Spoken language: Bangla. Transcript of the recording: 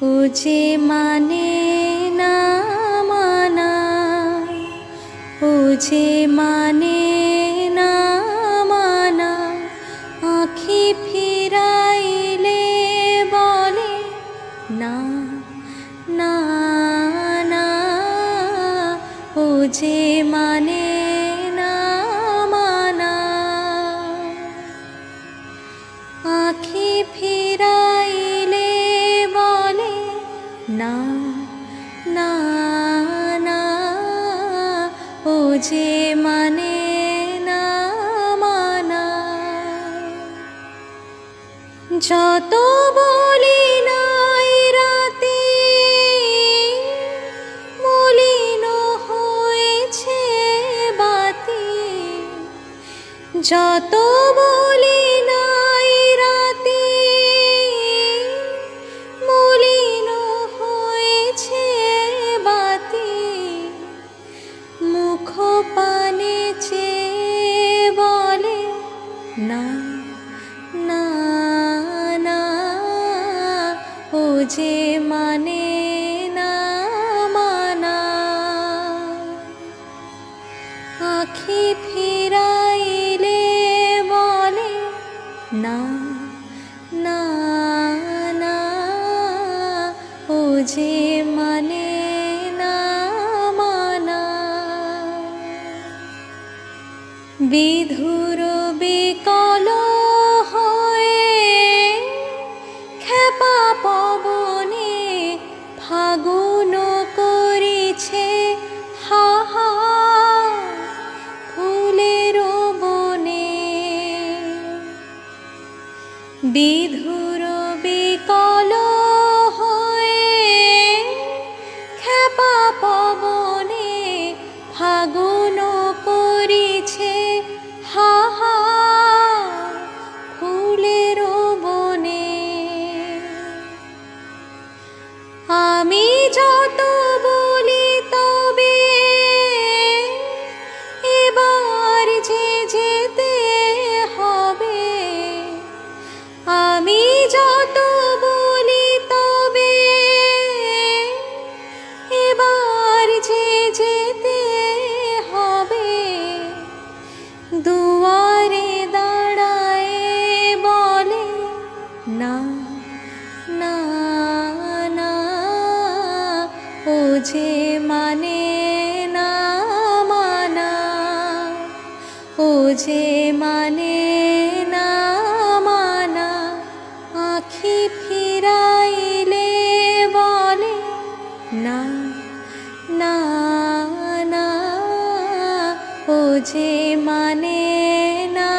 ও যে মানে না মানা, ও যে মানে না মানা, আঁখি ফিরাইলে বলে না না না। ও যে মানে না মানা, আঁখি ফিরাইলে বলে না না না। ও যে মানে না মানা, যত বলি নাই রাতে মলিন হয়েছে বাতি, যত বলি নাই রাতে মলিন হয়েছে বাতি, মুখ পানে চেয়ে বলে না না না। ও যে মানে না মানা, আঁখি ফিরাইলে বলে না না না। ও যে মানে না মানা, বিধুর বিকল হয়ে খেপা পবনে ফাগুন করিছে হা হা ফুলের বনে, বিধুর বিকল হয়ে খেপা পবনে ফাগুন করিছে হা হা ফুলের বনে। আমি যত বলি তবে এবার যে যেতে হবে, আমি যত বলি তবে এবার যে যেতে হবে, দুয়ারে দাঁড়ায় বলে না না না। ও যে মানে না মানা, ও যে মানে না মানা, আঁখি ফিরাইলে বলে না না না। ও যে মানে না